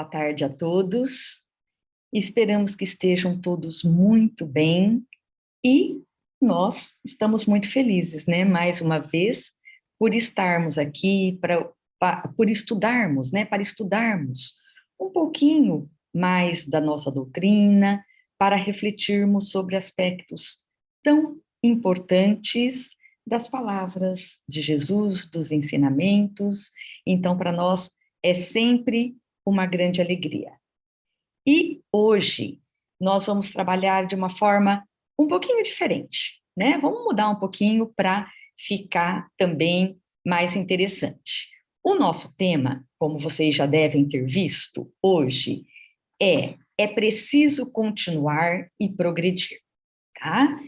Boa tarde a todos. Esperamos que estejam todos muito bem e nós estamos muito felizes, né? Mais uma vez, por estarmos aqui, por estudarmos, né? Para estudarmos um pouquinho mais da nossa doutrina, para refletirmos sobre aspectos tão importantes das palavras de Jesus, dos ensinamentos. Então, para nós é sempre uma grande alegria. E hoje nós vamos trabalhar de uma forma um pouquinho diferente, né? Vamos mudar um pouquinho para ficar também mais interessante. O nosso tema, como vocês já devem ter visto hoje, é preciso continuar e progredir, tá?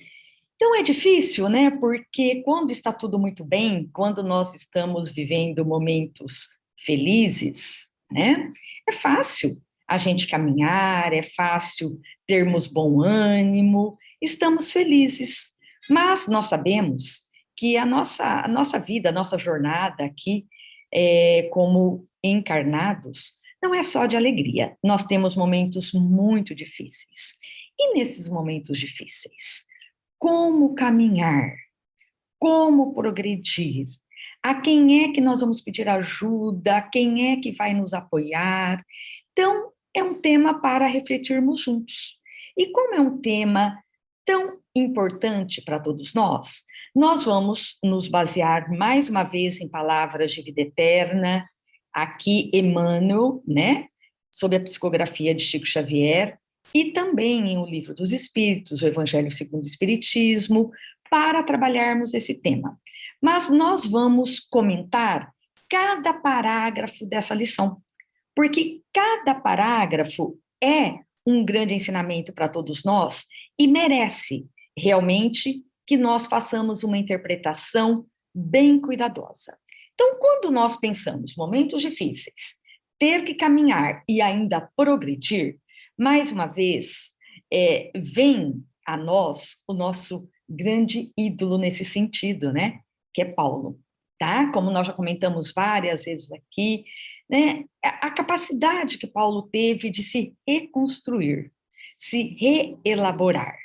Então é difícil, né? Porque quando está tudo muito bem, quando nós estamos vivendo momentos felizes, né? É fácil a gente caminhar, é fácil termos bom ânimo, estamos felizes. Mas nós sabemos que a nossa vida, a nossa jornada aqui, como encarnados, não é só de alegria. Nós temos momentos muito difíceis. E nesses momentos difíceis, como caminhar? Como progredir? A quem é que nós vamos pedir ajuda? A quem é que vai nos apoiar? Então, é um tema para refletirmos juntos. E como é um tema tão importante para todos nós vamos nos basear mais uma vez em palavras de vida eterna, aqui Emmanuel, né, sob a psicografia de Chico Xavier, e também em O Livro dos Espíritos, o Evangelho segundo o Espiritismo, para trabalharmos esse tema. Mas nós vamos comentar cada parágrafo dessa lição, porque cada parágrafo é um grande ensinamento para todos nós e merece realmente que nós façamos uma interpretação bem cuidadosa. Então, quando nós pensamos momentos difíceis, ter que caminhar e ainda progredir, mais uma vez, vem a nós o nosso grande ídolo nesse sentido, né? Que é Paulo, tá? Como nós já comentamos várias vezes aqui, né? A capacidade que Paulo teve de se reconstruir, se reelaborar.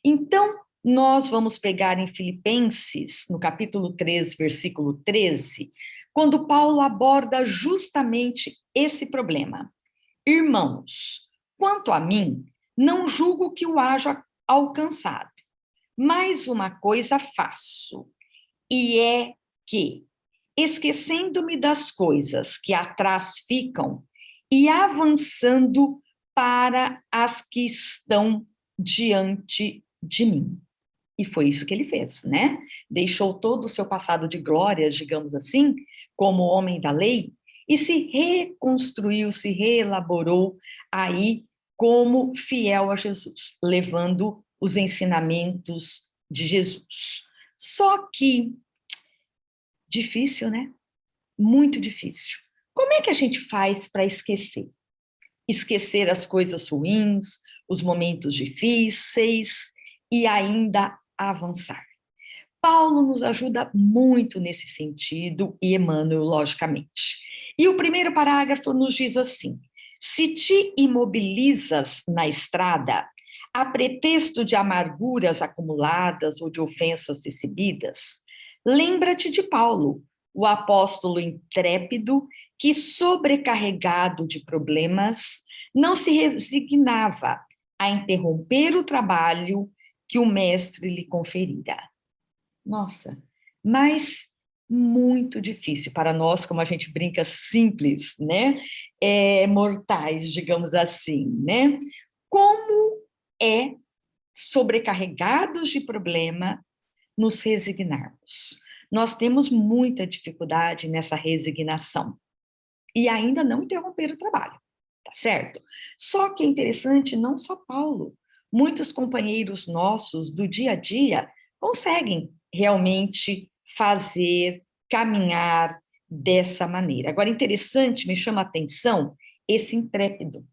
Então, nós vamos pegar em Filipenses, no capítulo 3, versículo 13, quando Paulo aborda justamente esse problema. Irmãos, quanto a mim, não julgo que o haja alcançado, mas uma coisa faço, e é que, esquecendo-me das coisas que atrás ficam e avançando para as que estão diante de mim. E foi isso que ele fez, né? Deixou todo o seu passado de glórias, digamos assim, como homem da lei, e se reconstruiu, se reelaborou aí como fiel a Jesus, levando os ensinamentos de Jesus. Só que difícil, né? Muito difícil. Como é que a gente faz para esquecer? Esquecer as coisas ruins, os momentos difíceis e ainda avançar. Paulo nos ajuda muito nesse sentido e Emmanuel, logicamente. E o primeiro parágrafo nos diz assim: se te imobilizas na estrada, a pretexto de amarguras acumuladas ou de ofensas recebidas, lembra-te de Paulo, o apóstolo intrépido que, sobrecarregado de problemas, não se resignava a interromper o trabalho que o mestre lhe conferira. Nossa, mas muito difícil para nós, como a gente brinca, simples, né? Mortais, digamos assim, né? Como é, sobrecarregados de problema, nos resignarmos? Nós temos muita dificuldade nessa resignação e ainda não interromper o trabalho, tá certo? Só que é interessante, não só Paulo, muitos companheiros nossos do dia a dia conseguem realmente fazer, caminhar dessa maneira. Agora, interessante, me chama a atenção esse intrépido,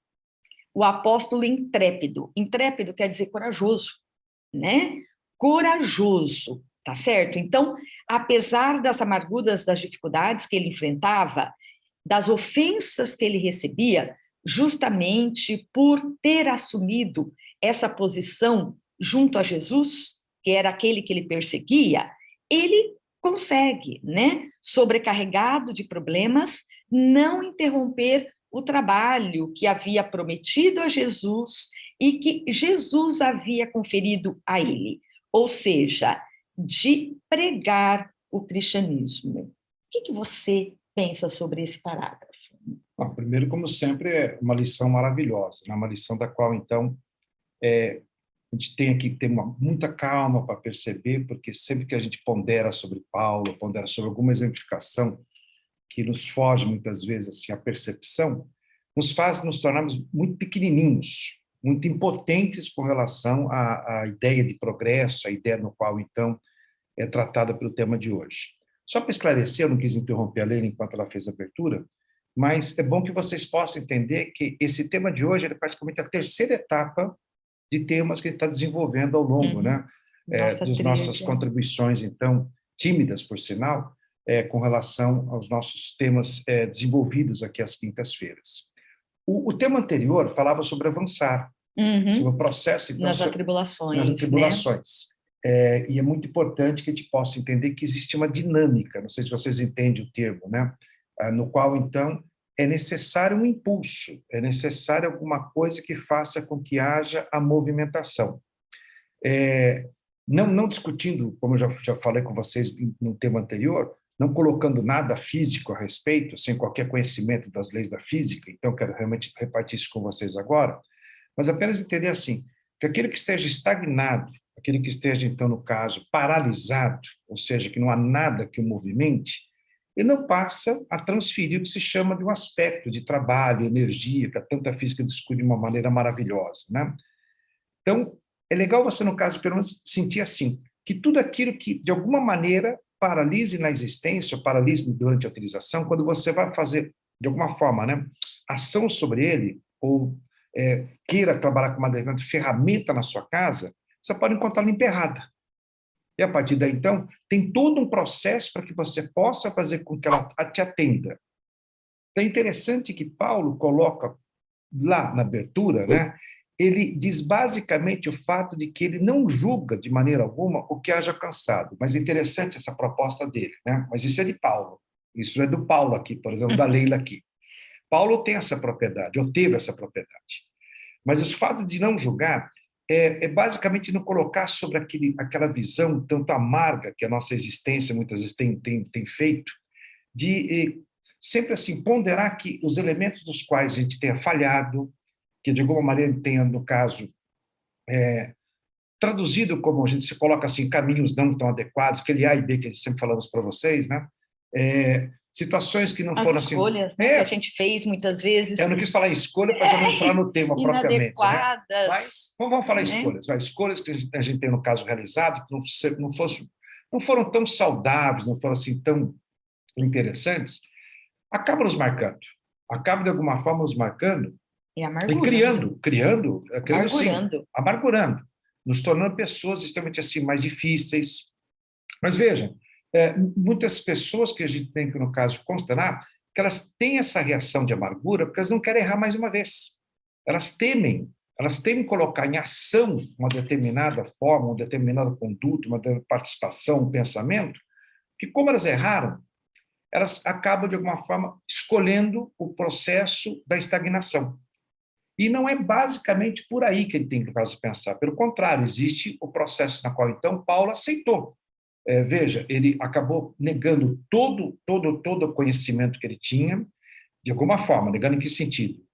o apóstolo intrépido. Intrépido quer dizer corajoso, né? Corajoso, tá certo? Então, apesar das amarguras, das dificuldades que ele enfrentava, das ofensas que ele recebia, justamente por ter assumido essa posição junto a Jesus, que era aquele que ele perseguia, ele consegue, né, sobrecarregado de problemas, não interromper o trabalho que havia prometido a Jesus e que Jesus havia conferido a ele, ou seja, de pregar o cristianismo. O que você pensa sobre esse parágrafo? Bom, primeiro, como sempre, é uma lição maravilhosa, né? Uma lição da qual, então, a gente tem que ter muita calma para perceber, porque sempre que a gente pondera sobre Paulo, pondera sobre alguma exemplificação que nos foge, muitas vezes, assim, a percepção, nos faz nos tornarmos muito pequenininhos, muito impotentes com relação à ideia de progresso, a ideia no qual, então, é tratada pelo tema de hoje. Só para esclarecer, eu não quis interromper a Leila enquanto ela fez a abertura, mas é bom que vocês possam entender que esse tema de hoje é praticamente a terceira etapa de temas que ele está desenvolvendo ao longo, né? Das nossas contribuições, então, tímidas, por sinal, com relação aos nossos temas desenvolvidos aqui às quintas-feiras. O tema anterior falava sobre avançar, sobre o processo, então, nas atribulações. Nas atribulações. Né? E é muito importante que a gente possa entender que existe uma dinâmica, não sei se vocês entendem o termo, né? No qual, então, é necessário um impulso, é necessário alguma coisa que faça com que haja a movimentação. Não discutindo, como eu já falei com vocês no tema anterior, não colocando nada físico a respeito, sem qualquer conhecimento das leis da física, então quero realmente repartir isso com vocês agora, mas apenas entender assim, que aquele que esteja estagnado, aquele que esteja, então, no caso, paralisado, ou seja, que não há nada que o movimente, ele não passa a transferir o que se chama de um aspecto de trabalho, energia, que a tanta física discute de uma maneira maravilhosa, né? Então, é legal você, no caso, pelo menos, sentir assim, que tudo aquilo que, de alguma maneira, paralise na existência, ou paralise durante a utilização, quando você vai fazer, de alguma forma, né, ação sobre ele, ou queira trabalhar com uma determinada ferramenta na sua casa, você pode encontrá-la emperrada. E, a partir daí, então, tem todo um processo para que você possa fazer com que ela te atenda. Então, é interessante que Paulo coloca lá na abertura, né, ele diz basicamente o fato de que ele não julga de maneira alguma o que haja cansado. Mas é interessante essa proposta dele, né? Mas isso é de Paulo. Isso não é do Paulo aqui, por exemplo, da Leila aqui. Paulo tem essa propriedade, ou teve essa propriedade. Mas o fato de não julgar é basicamente não colocar sobre aquela visão tanto amarga que a nossa existência muitas vezes tem feito, de sempre assim ponderar que os elementos dos quais a gente tenha falhado, que de alguma maneira tenha, no caso, traduzido como a gente se coloca assim, caminhos não tão adequados, aquele A e B que a gente sempre falamos para vocês, né? Situações que não foram as escolhas, assim, né, que a gente fez muitas vezes. Eu não quis falar escolha para já não entrar no tema propriamente. Inadequadas. Né? Mas vamos falar escolhas. Escolhas que a gente tem, no caso, realizado, que não foram tão saudáveis, não foram assim tão interessantes, acabam nos marcando. Acabam, de alguma forma, nos marcando e criando amargurando, nos tornando pessoas extremamente assim, mais difíceis. Mas vejam, muitas pessoas que a gente tem que, no caso, considerar que elas têm essa reação de amargura porque elas não querem errar mais uma vez. Elas temem colocar em ação uma determinada forma, uma determinada conduta, uma determinada participação, um pensamento, que como elas erraram, elas acabam, de alguma forma, escolhendo o processo da estagnação. E não é basicamente por aí que ele tem que pensar. Pelo contrário, existe o processo na qual, então, Paulo aceitou. Veja, ele acabou negando todo o conhecimento que ele tinha, de alguma forma, negando em que sentido?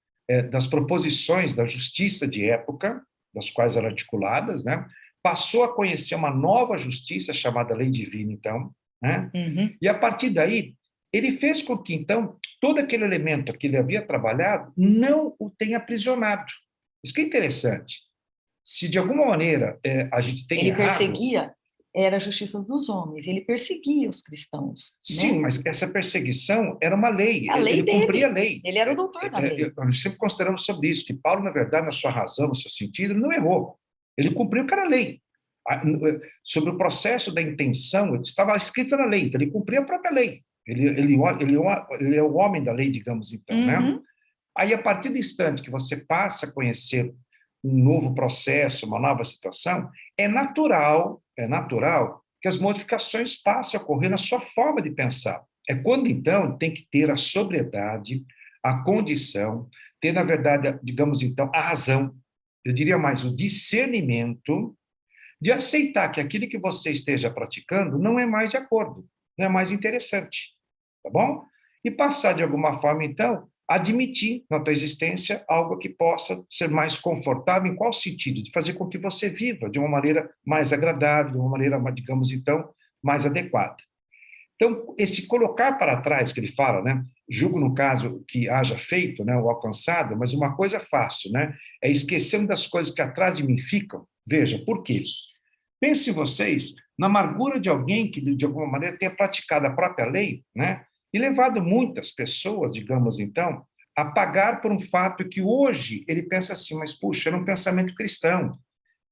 Das proposições da justiça de época, das quais eram articuladas, né? Passou a conhecer uma nova justiça chamada lei divina, então, né? E a partir daí, ele fez com que, então, todo aquele elemento que ele havia trabalhado não o tenha aprisionado. Isso que é interessante. Se, de alguma maneira, a gente tem errado... Ele perseguia, era a justiça dos homens, ele perseguia os cristãos. Sim, né? Mas essa perseguição era uma lei. Ele cumpria a lei. Ele era o doutor da lei. Nós sempre consideramos sobre isso, que Paulo, na verdade, na sua razão, no seu sentido, ele não errou. Ele cumpriu o que era a lei. Sobre o processo da intenção, ele estava escrito na lei, então ele cumpria a própria lei. Ele é o homem da lei, digamos então, né? Aí, a partir do instante que você passa a conhecer um novo processo, uma nova situação, é natural que as modificações passem a ocorrer na sua forma de pensar. É quando, então, tem que ter a sobriedade, a condição, ter, na verdade, digamos, então, a razão, eu diria mais, o discernimento de aceitar que aquilo que você esteja praticando não é mais de acordo, não é mais interessante, tá bom? E passar, de alguma forma, então, a admitir na tua existência algo que possa ser mais confortável, em qual sentido? De fazer com que você viva de uma maneira mais agradável, de uma maneira, digamos, então, mais adequada. Então, esse colocar para trás que ele fala, né? Julgo, no caso, que haja feito, né, o alcançado, mas uma coisa fácil, né? É esquecendo das coisas que atrás de mim ficam. Veja, por quê? Pensem vocês na amargura de alguém que, de alguma maneira, tenha praticado a própria lei, né? E levado muitas pessoas, digamos então, a pagar por um fato que hoje ele pensa assim, mas, puxa, era um pensamento cristão.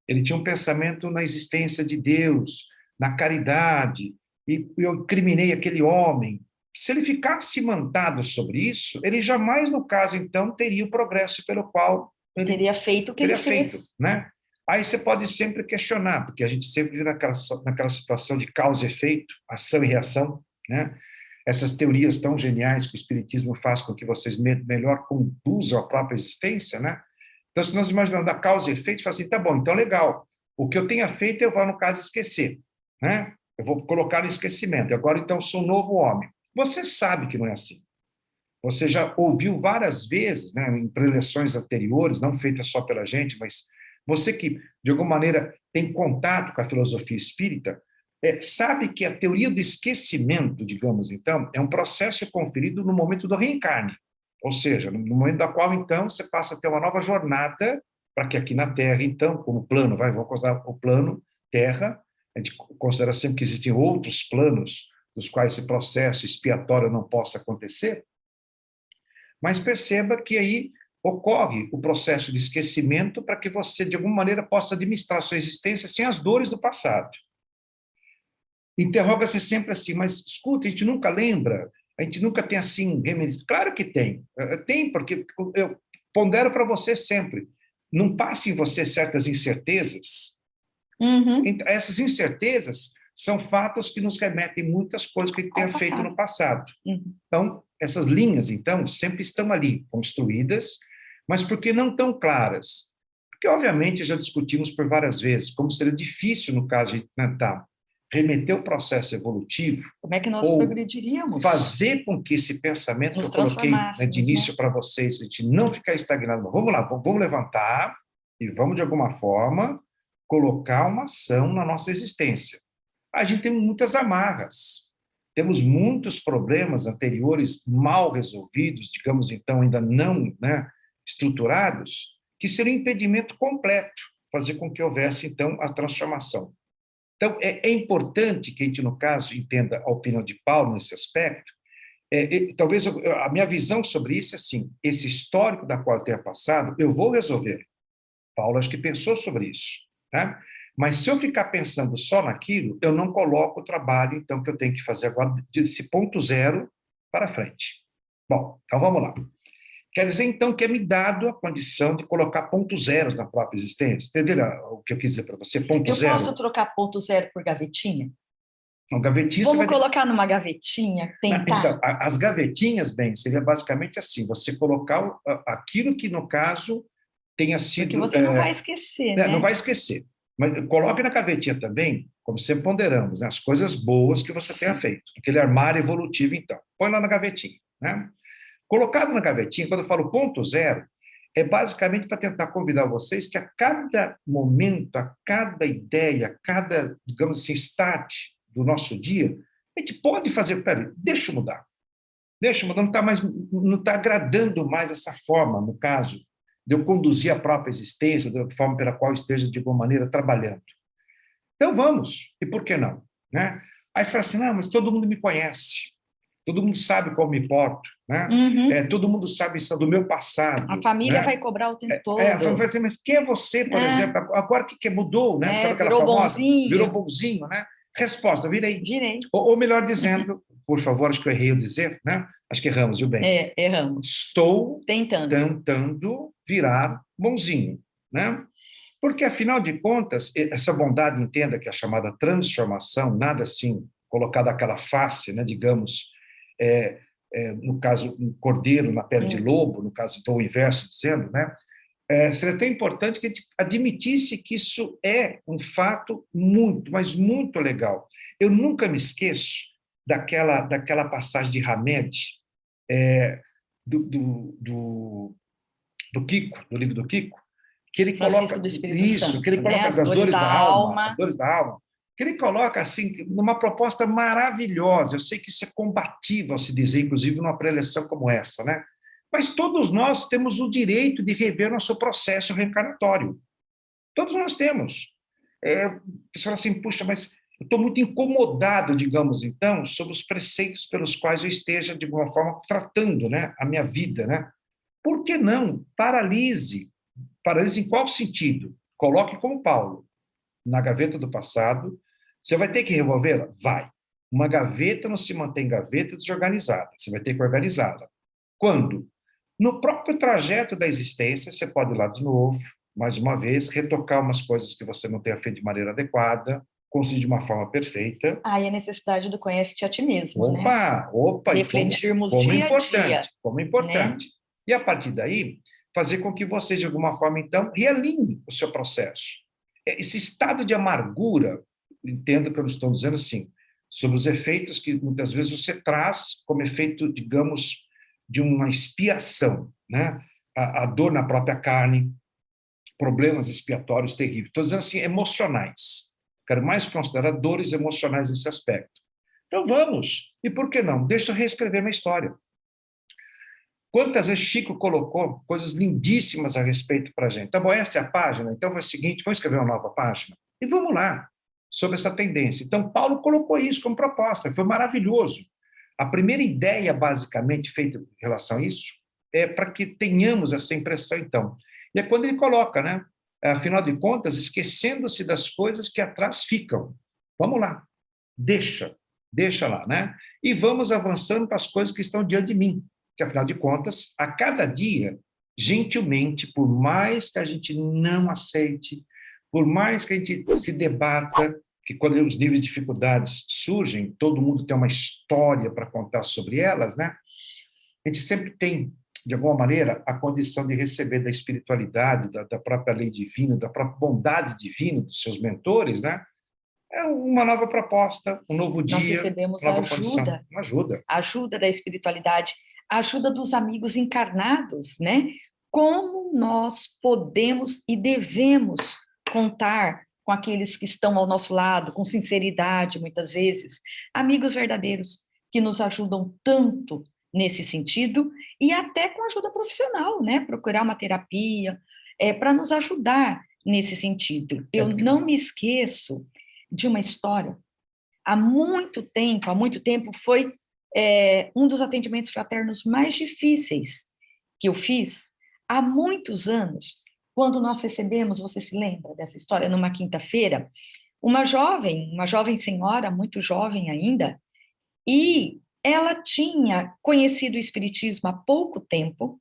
Ele tinha um pensamento na existência de Deus, na caridade, e eu criminei aquele homem. Se ele ficasse mantado sobre isso, ele jamais, no caso, então, teria o progresso pelo qual ele teria feito o que ele fez. Né? Aí você pode sempre questionar, porque a gente sempre vive naquela situação de causa e efeito, ação e reação, né? Essas teorias tão geniais que o Espiritismo faz com que vocês melhor conduzam a própria existência, né? Então, se nós imaginamos da causa e efeito, fala assim, tá bom, então legal, o que eu tenha feito eu vou, no caso, esquecer, né? Eu vou colocar no esquecimento, agora então eu sou um novo homem. Você sabe que não é assim. Você já ouviu várias vezes, né, em preleções anteriores, não feitas só pela gente, mas você que, de alguma maneira, tem contato com a filosofia espírita, sabe que a teoria do esquecimento, digamos então, é um processo conferido no momento do reencarne. Ou seja, no momento da qual, então, você passa a ter uma nova jornada para que aqui na Terra, então, como plano, vamos considerar o plano Terra, a gente considera sempre que existem outros planos dos quais esse processo expiatório não possa acontecer, mas perceba que aí ocorre o processo de esquecimento para que você, de alguma maneira, possa administrar a sua existência sem as dores do passado. Interroga-se sempre assim, mas escuta, a gente nunca lembra, a gente nunca tem assim, claro que tem, tem, porque eu pondero para você sempre, não passe em você certas incertezas. Então, essas incertezas são fatos que nos remetem muitas coisas que a gente tenha feito no passado. Então, essas linhas, então, sempre estão ali, construídas, mas por que não tão claras? Porque, obviamente, já discutimos por várias vezes como seria difícil, no caso de tentar remeter o processo evolutivo. Como é que nós progrediríamos? Fazer com que esse pensamento que eu coloquei, né, de início, né, para vocês, a gente não ficar estagnado. Vamos lá, vamos levantar e vamos, de alguma forma, colocar uma ação na nossa existência. A gente tem muitas amarras, temos muitos problemas anteriores mal resolvidos, digamos, então, ainda não, né, estruturados, que seria um impedimento completo fazer com que houvesse, então, a transformação. Então, é importante que a gente, no caso, entenda a opinião de Paulo nesse aspecto. Talvez a minha visão sobre isso é assim, esse histórico da qual eu tenha passado, eu vou resolver. Paulo acho que pensou sobre isso, né? Mas se eu ficar pensando só naquilo, eu não coloco o trabalho, então, que eu tenho que fazer agora desse ponto zero para frente. Bom, então vamos lá. Quer dizer, então, que é me dado a condição de colocar pontos zeros na própria existência. Entenderam o que eu quis dizer para você? Ponto zero. Eu posso trocar ponto zero por gavetinha? Não, gavetinha. Vamos colocar numa gavetinha, tentar? Então, as gavetinhas, bem, seria basicamente assim, você colocar aquilo que, no caso, tenha sido... Porque você não vai esquecer, né? Não vai esquecer. Mas coloque na gavetinha também, como sempre ponderamos, né, as coisas boas que você tenha feito. Aquele armário evolutivo, então. Põe lá na gavetinha, né? Colocado na gavetinha, quando eu falo ponto zero, é basicamente para tentar convidar vocês que a cada momento, a cada ideia, a cada, digamos assim, start do nosso dia, a gente pode fazer, peraí, deixa eu mudar, não está agradando mais essa forma, no caso, de eu conduzir a própria existência, da forma pela qual esteja, de alguma maneira, trabalhando. Então, vamos, e por que não? Né? Aí você fala assim, não, mas todo mundo me conhece, todo mundo sabe como me porto, né? Todo mundo sabe isso do meu passado. A família, né, vai cobrar o tempo todo. A família vai dizer, mas quem é você, por exemplo? Agora que mudou, né? Sabe aquela virou famosa? bonzinho. Virou bonzinho, né? Resposta, virei. Virei. Ou melhor dizendo, por favor, acho que eu errei o dizer, né? Acho que erramos, viu, bem? Erramos. Estou Tentando. tentando virar bonzinho, né? Porque, afinal de contas, essa bondade, entenda que é a chamada transformação, nada assim, colocada aquela face, né, digamos, no caso, um cordeiro na pele de lobo, no caso, então, o inverso dizendo, né? Seria tão importante que a gente admitisse que isso é um fato muito, mas muito legal. Eu nunca me esqueço daquela passagem de Hamed, do, do, do, do Kiko, do livro do Kiko, que ele Francisco coloca do Espírito isso, que ele Santo, né? coloca As das dores dores da da alma, as alma. dores da alma, que ele coloca assim, numa proposta maravilhosa. Eu sei que isso é combatível, se dizer, inclusive numa preleção como essa, né? Mas todos nós temos o direito de rever nosso processo reencarnatório. Todos nós temos. Você fala assim, puxa, mas eu estou muito incomodado, digamos, então, sobre os preceitos pelos quais eu esteja, de alguma forma, tratando, né, a minha vida, né? Por que não? Paralise. Paralise em qual sentido? Coloque como Paulo, na gaveta do passado. Você vai ter que revolvê-la? Vai. Uma gaveta não se mantém gaveta desorganizada. Você vai ter que organizá-la. Quando? No próprio trajeto da existência, você pode ir lá de novo, mais uma vez, retocar umas coisas que você não tenha feito de maneira adequada, construir de uma forma perfeita. Aí a necessidade do conhece-te a ti mesmo, né? Opa, e Refletirmos como dia a dia, como né? importante. E a partir daí, fazer com que você, de alguma forma, então, realinhe o seu processo. Esse estado de amargura, entenda que eu não estou dizendo assim, sobre os efeitos que muitas vezes você traz como efeito, digamos, de uma expiação, né? A dor na própria carne, problemas expiatórios terríveis. Estou dizendo assim, emocionais. Quero mais considerar dores emocionais nesse aspecto. Então vamos. E por que não? Deixa eu reescrever minha história. Quantas vezes Chico colocou coisas lindíssimas a respeito para a gente. Tá bom, essa é a página, então vai o seguinte, vamos escrever uma nova página? E vamos lá, sobre essa tendência. Então, Paulo colocou isso como proposta, foi maravilhoso. A primeira ideia, basicamente, feita em relação a isso, é para que tenhamos essa impressão, então. E é quando ele coloca, né? Afinal de contas, esquecendo-se das coisas que atrás ficam. Vamos lá, deixa lá, né? E vamos avançando para as coisas que estão diante de mim, que, afinal de contas, a cada dia, gentilmente, por mais que a gente não aceite, por mais que a gente se debata, que quando os níveis de dificuldades surgem, todo mundo tem uma história para contar sobre elas, né? A gente sempre tem, de alguma maneira, a condição de receber da espiritualidade, da própria lei divina, da própria bondade divina dos seus mentores, né? É uma nova proposta, um novo Nós dia, recebemos uma nova condição, ajuda, uma ajuda. ajuda da espiritualidade, ajuda dos amigos encarnados, né? Como nós podemos e devemos contar com aqueles que estão ao nosso lado, com sinceridade, muitas vezes, amigos verdadeiros que nos ajudam tanto nesse sentido e até com ajuda profissional, né? Procurar uma terapia, para nos ajudar nesse sentido. Eu não me esqueço de uma história. Há muito tempo, foi um dos atendimentos fraternos mais difíceis que eu fiz há muitos anos, quando nós recebemos, você se lembra dessa história, numa quinta-feira, uma jovem senhora, muito jovem ainda, e ela tinha conhecido o Espiritismo há pouco tempo,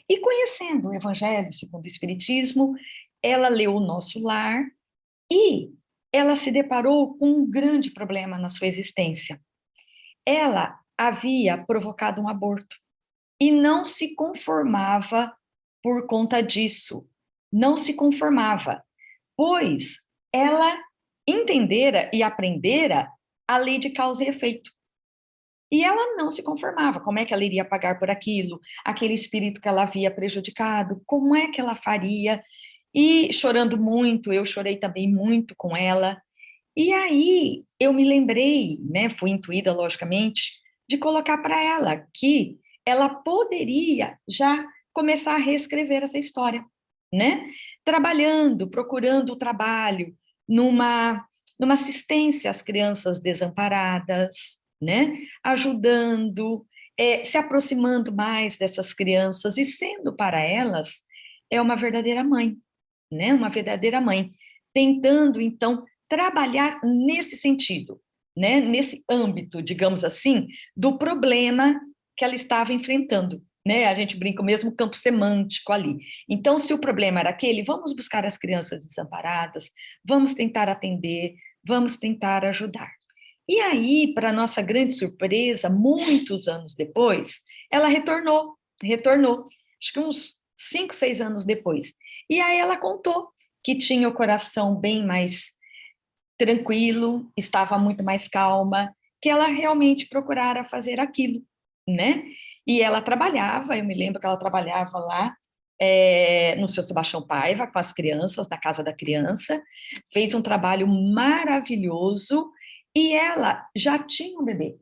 e conhecendo o Evangelho segundo o Espiritismo, ela leu O Nosso Lar, e ela se deparou com um grande problema na sua existência. Ela havia provocado um aborto e não se conformava por conta disso. Não se conformava, pois ela entendera e aprendera a lei de causa e efeito. E ela não se conformava. Como é que ela iria pagar por aquilo? Aquele espírito que ela havia prejudicado, como é que ela faria? E chorando muito, eu chorei também muito com ela. E aí eu me lembrei, né, fui intuída, logicamente, de colocar para ela que ela poderia já começar a reescrever essa história, né? Trabalhando, procurando o trabalho numa assistência às crianças desamparadas, né? Ajudando, se aproximando mais dessas crianças e sendo para elas uma verdadeira mãe, né? Uma verdadeira mãe, tentando então trabalhar nesse sentido, né, nesse âmbito, digamos assim, do problema que ela estava enfrentando. Né? A gente brinca o mesmo campo semântico ali. Então, se o problema era aquele, vamos buscar as crianças desamparadas, vamos tentar atender, vamos tentar ajudar. E aí, para nossa grande surpresa, muitos anos depois, ela retornou, acho que uns 5, 6 anos depois. E aí ela contou que tinha o coração bem mais tranquilo, estava muito mais calma, que ela realmente procurara fazer aquilo, né? E ela trabalhava, eu me lembro que ela trabalhava lá no seu Sebastião Paiva, com as crianças, na Casa da Criança, fez um trabalho maravilhoso, e ela já tinha um bebê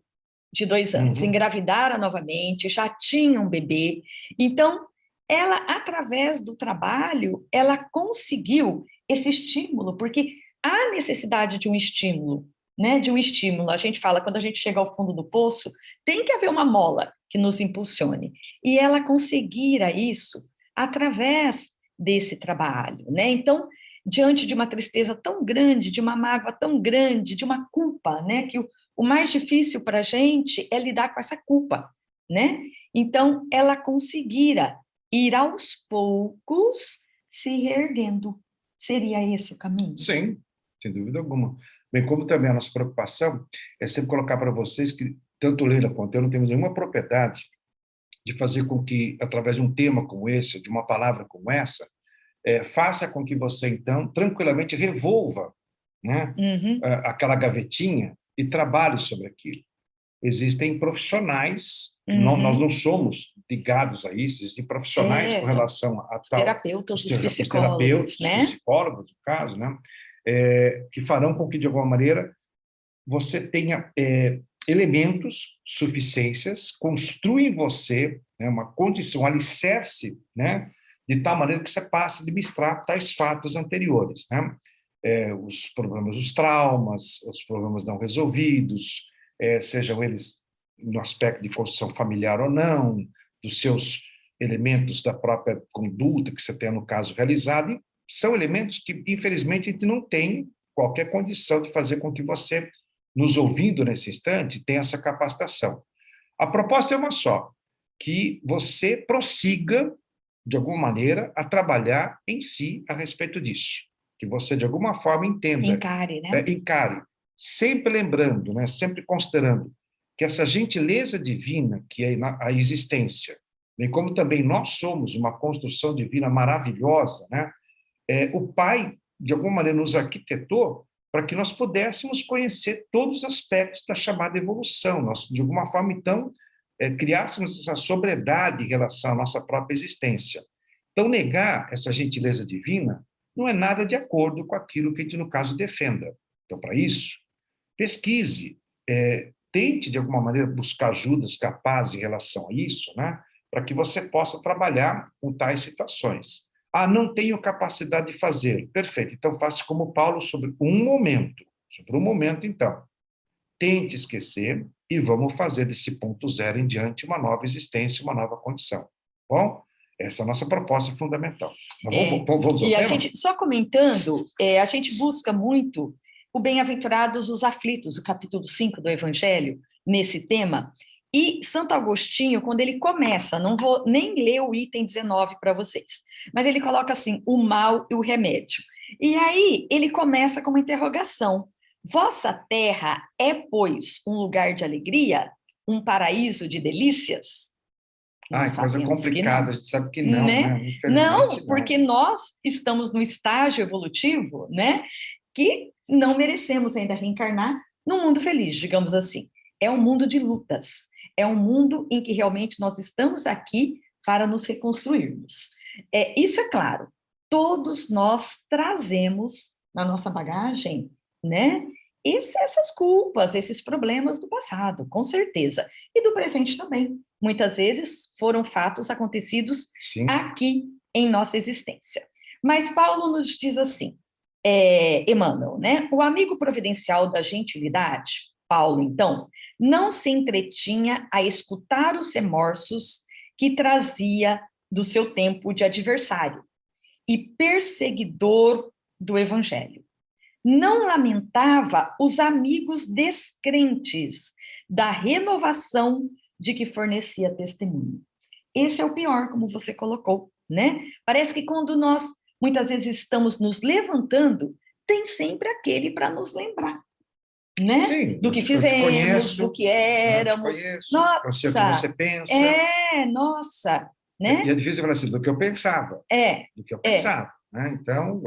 de 2 anos, engravidara novamente, já tinha um bebê, então ela, através do trabalho, ela conseguiu esse estímulo, porque há necessidade de um estímulo, né? De um estímulo. A gente fala, quando a gente chega ao fundo do poço, tem que haver uma mola que nos impulsione. E ela conseguira isso através desse trabalho, né? Então, diante de uma tristeza tão grande, de uma mágoa tão grande, de uma culpa, né? Que o mais difícil para a gente é lidar com essa culpa, né? Então, ela conseguira ir aos poucos se reerguendo. Seria esse o caminho? Sim, sem dúvida alguma. Bem como também a nossa preocupação é sempre colocar para vocês que, tanto Leila quanto eu, não temos nenhuma propriedade de fazer com que, através de um tema como esse, de uma palavra como essa, faça com que você, então, tranquilamente revolva, né, aquela gavetinha e trabalhe sobre aquilo. Existem profissionais, nós não somos ligados a isso, existem profissionais com relação a os tal... terapeutas, os os psicólogos, terapeutas, né? os psicólogos, no caso, né, que farão com que, de alguma maneira, você tenha elementos, suficiências, construa em você, né, uma condição, um alicerce, né, de tal maneira que você passe a administrar tais fatos anteriores, né? Os problemas, os traumas, os problemas não resolvidos, sejam eles no aspecto de construção familiar ou não, dos seus elementos da própria conduta que você tem, no caso, realizado, e são elementos que, infelizmente, a gente não tem qualquer condição de fazer com que você, nos ouvindo nesse instante, tenha essa capacitação. A proposta é uma só, que você prossiga, de alguma maneira, a trabalhar em si a respeito disso. Que você, de alguma forma, entenda. Encare, né? Encare. Sempre lembrando, né, sempre considerando que essa gentileza divina, que é a existência, bem como também nós somos uma construção divina maravilhosa, né? O Pai, de alguma maneira, nos arquitetou para que nós pudéssemos conhecer todos os aspectos da chamada evolução. Nós, de alguma forma, então, criássemos essa sobriedade em relação à nossa própria existência. Então, negar essa gentileza divina não é nada de acordo com aquilo que a gente, no caso, defenda. Então, para isso, pesquise, tente, de alguma maneira, buscar ajudas capazes em relação a isso, né? Para que você possa trabalhar com tais situações. Ah, não tenho capacidade de fazer. Perfeito, então faça como Paulo sobre um momento. Sobre um momento, então. Tente esquecer e vamos fazer desse ponto zero em diante uma nova existência, uma nova condição. Bom, essa é a nossa proposta fundamental. Mas vamos ao e a tema? gente, só comentando, a gente busca muito o Bem-aventurados os aflitos, o capítulo 5 do Evangelho, nesse tema. E Santo Agostinho, quando ele começa, não vou nem ler o item 19 para vocês, mas ele coloca assim, o mal e o remédio. E aí ele começa com uma interrogação. Vossa terra é, pois, um lugar de alegria, um paraíso de delícias? Nós Coisa sabemos que complicada, não, a gente sabe que não, né? né? Infelizmente, Não, não. porque nós estamos no estágio evolutivo, né? Que não merecemos ainda reencarnar num mundo feliz, digamos assim. É um mundo de lutas. É um mundo em que realmente nós estamos aqui para nos reconstruirmos. Isso é claro. Todos nós trazemos na nossa bagagem, né? Essas culpas, esses problemas do passado, com certeza. E do presente também. Muitas vezes foram fatos acontecidos Sim. aqui em nossa existência. Mas Paulo nos diz assim, Emmanuel, né? O amigo providencial da gentilidade, Paulo, então, não se entretinha a escutar os remorsos que trazia do seu tempo de adversário e perseguidor do evangelho. não lamentava os amigos descrentes da renovação de que fornecia testemunho. Esse é o pior, como você colocou, né? Parece que quando nós, muitas vezes, estamos nos levantando, tem sempre aquele para nos lembrar, né? Sim, do que eu te fizemos, conheço, do que eu te éramos. conheço, eu sei o que Nossa, você pensa. nossa, E né? é difícil falar assim, do que eu pensava, É, do que eu é. pensava, né? Então,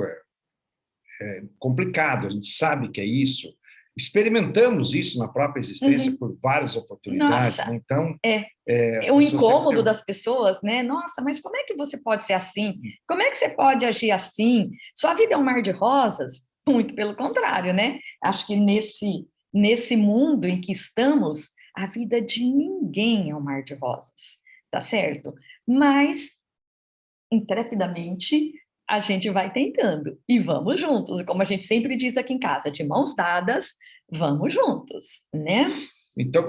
é complicado, a gente sabe que é isso. Experimentamos isso na própria existência Uhum. por várias oportunidades, né? Nossa, Então, é. as O pessoas sempre incômodo têm... das pessoas, né? Nossa, mas como é que você pode ser assim? Como é que você pode agir assim? Sua vida é um mar de rosas? Muito pelo contrário, né? Acho que nesse mundo em que estamos, a vida de ninguém é um mar de rosas, tá certo? Mas, intrepidamente, a gente vai tentando e vamos juntos. Como a gente sempre diz aqui em casa, de mãos dadas, vamos juntos, né? Então,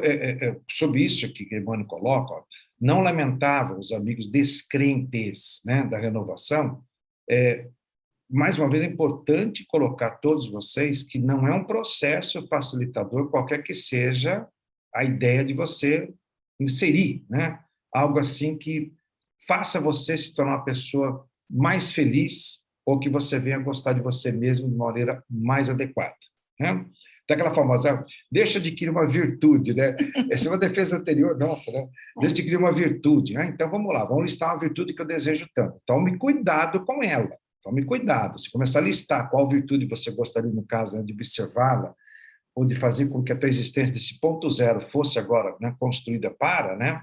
sobre isso que Emmanuel coloca, ó, não lamentavam os amigos descrentes, né, da renovação. Mais uma vez, é importante colocar a todos vocês que não é um processo facilitador, qualquer que seja a ideia de você inserir, né, algo assim que faça você se tornar uma pessoa mais feliz ou que você venha gostar de você mesmo de uma maneira mais adequada, né? Daquela famosa, deixa de adquirir uma virtude, né? Essa é uma defesa anterior nossa, né? Deixa de adquirir uma virtude, né? Então, vamos lá, vamos listar uma virtude que eu desejo tanto. Tome cuidado com ela, tome cuidado. Se começar a listar qual virtude você gostaria, no caso, né, de observá-la, ou de fazer com que a tua existência desse ponto zero fosse agora, né, construída para, né?